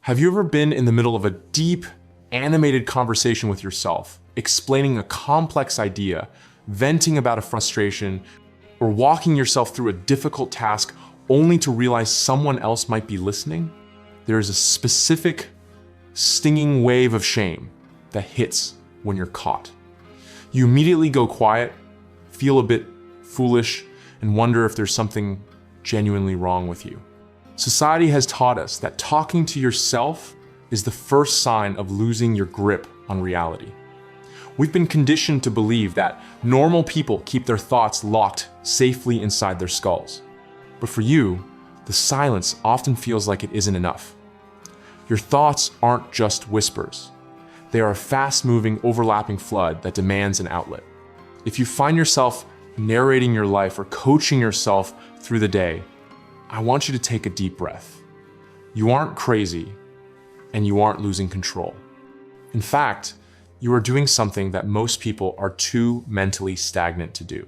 Have you ever been in the middle of a deep, animated conversation with yourself, explaining a complex idea, venting about a frustration, or walking yourself through a difficult task only to realize someone else might be listening? There is a specific, stinging wave of shame that hits when you're caught. You immediately go quiet, feel a bit foolish, and wonder if there's something genuinely wrong with you. Society has taught us that talking to yourself is the first sign of losing your grip on reality. We've been conditioned to believe that normal people keep their thoughts locked safely inside their skulls. But for you, the silence often feels like it isn't enough. Your thoughts aren't just whispers. They are a fast-moving, overlapping flood that demands an outlet. If you find yourself narrating your life or coaching yourself through the day, I want you to take a deep breath. You aren't crazy, and you aren't losing control. In fact, you are doing something that most people are too mentally stagnant to do.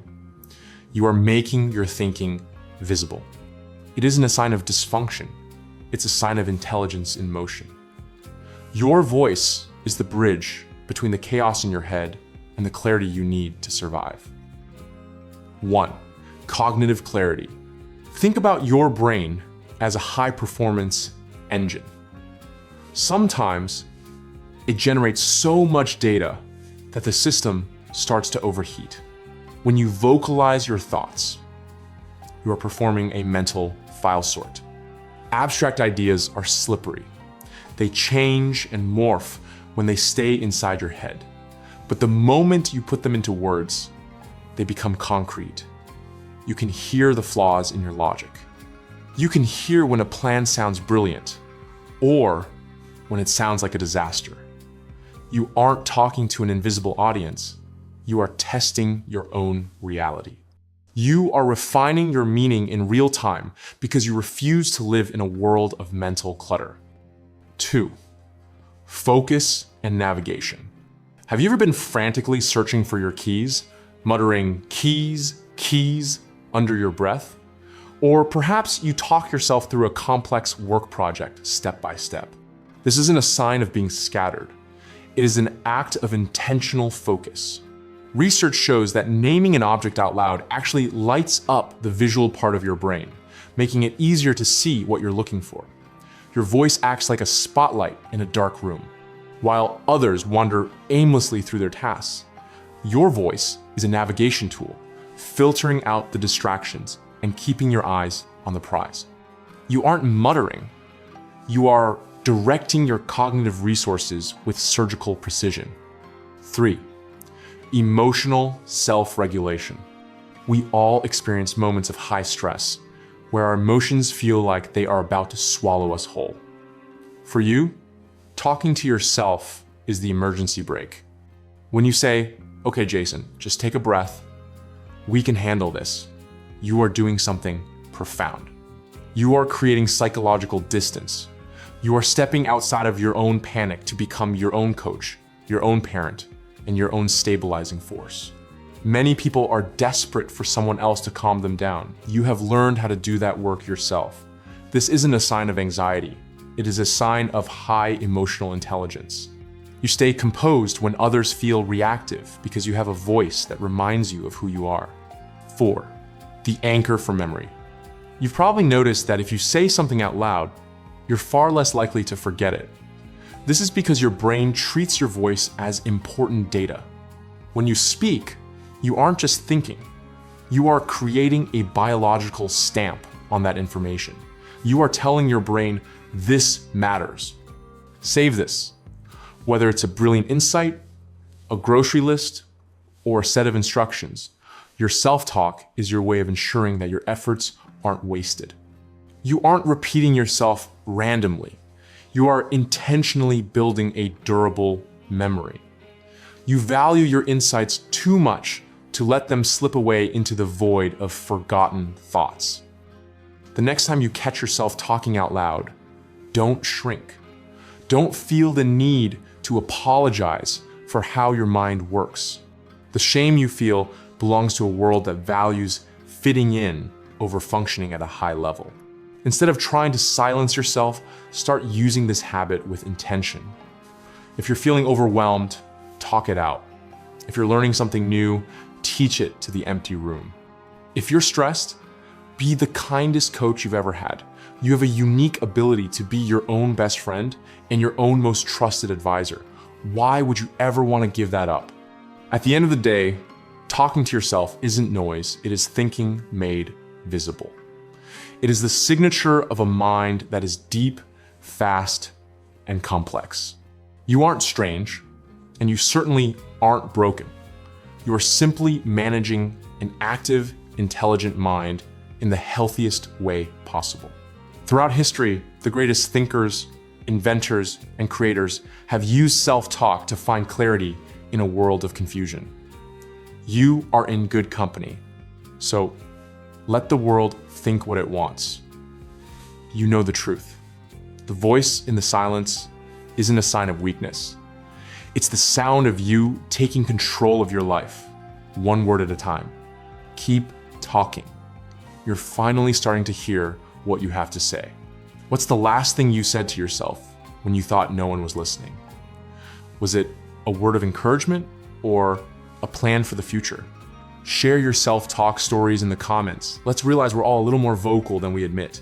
You are making your thinking visible. It isn't a sign of dysfunction. It's a sign of intelligence in motion. Your voice is the bridge between the chaos in your head and the clarity you need to survive. 1. Cognitive clarity. Think about your brain as a high-performance engine. Sometimes it generates so much data that the system starts to overheat. When you vocalize your thoughts, you are performing a mental file sort. Abstract ideas are slippery. They change and morph when they stay inside your head. But the moment you put them into words, they become concrete. You can hear the flaws in your logic. You can hear when a plan sounds brilliant, or when it sounds like a disaster. You aren't talking to an invisible audience. You are testing your own reality. You are refining your meaning in real time because you refuse to live in a world of mental clutter. 2. Focus and navigation. Have you ever been frantically searching for your keys, muttering keys, keys under your breath? Or perhaps you talk yourself through a complex work project step by step. This isn't a sign of being scattered. It is an act of intentional focus. Research shows that naming an object out loud actually lights up the visual part of your brain, making it easier to see what you're looking for. Your voice acts like a spotlight in a dark room, while others wander aimlessly through their tasks. Your voice is a navigation tool, filtering out the distractions and keeping your eyes on the prize. You aren't muttering. You are directing your cognitive resources with surgical precision. 3. Emotional self-regulation. We all experience moments of high stress, where our emotions feel like they are about to swallow us whole. For you, talking to yourself is the emergency brake. When you say, "Okay, Jason, just take a breath. We can handle this," you are doing something profound. You are creating psychological distance. You are stepping outside of your own panic to become your own coach, your own parent, and your own stabilizing force. Many people are desperate for someone else to calm them down. You have learned how to do that work yourself. This isn't a sign of anxiety. It is a sign of high emotional intelligence. You stay composed when others feel reactive because you have a voice that reminds you of who you are. 4. The anchor for memory. You've probably noticed that if you say something out loud, you're far less likely to forget it. This is because your brain treats your voice as important data. When you speak, you aren't just thinking. You are creating a biological stamp on that information. You are telling your brain, "This matters. Save this." Whether it's a brilliant insight, a grocery list, or a set of instructions, your self-talk is your way of ensuring that your efforts aren't wasted. You aren't repeating yourself randomly. You are intentionally building a durable memory. You value your insights too much to let them slip away into the void of forgotten thoughts. The next time you catch yourself talking out loud, don't shrink. Don't feel the need to apologize for how your mind works. The shame you feel belongs to a world that values fitting in over functioning at a high level. Instead of trying to silence yourself, start using this habit with intention. If you're feeling overwhelmed, talk it out. If you're learning something new, teach it to the empty room. If you're stressed, be the kindest coach you've ever had. You have a unique ability to be your own best friend and your own most trusted advisor. Why would you ever want to give that up? At the end of the day, talking to yourself isn't noise, it is thinking made visible. It is the signature of a mind that is deep, fast, and complex. You aren't strange, and you certainly aren't broken. You are simply managing an active, intelligent mind in the healthiest way possible. Throughout history, the greatest thinkers, inventors, and creators have used self-talk to find clarity in a world of confusion. You are in good company, so let the world think what it wants. You know the truth. The voice in the silence isn't a sign of weakness. It's the sound of you taking control of your life, one word at a time. Keep talking. You're finally starting to hear what you have to say. What's the last thing you said to yourself when you thought no one was listening? Was it a word of encouragement or a plan for the future? Share your self-talk stories in the comments. Let's realize we're all a little more vocal than we admit.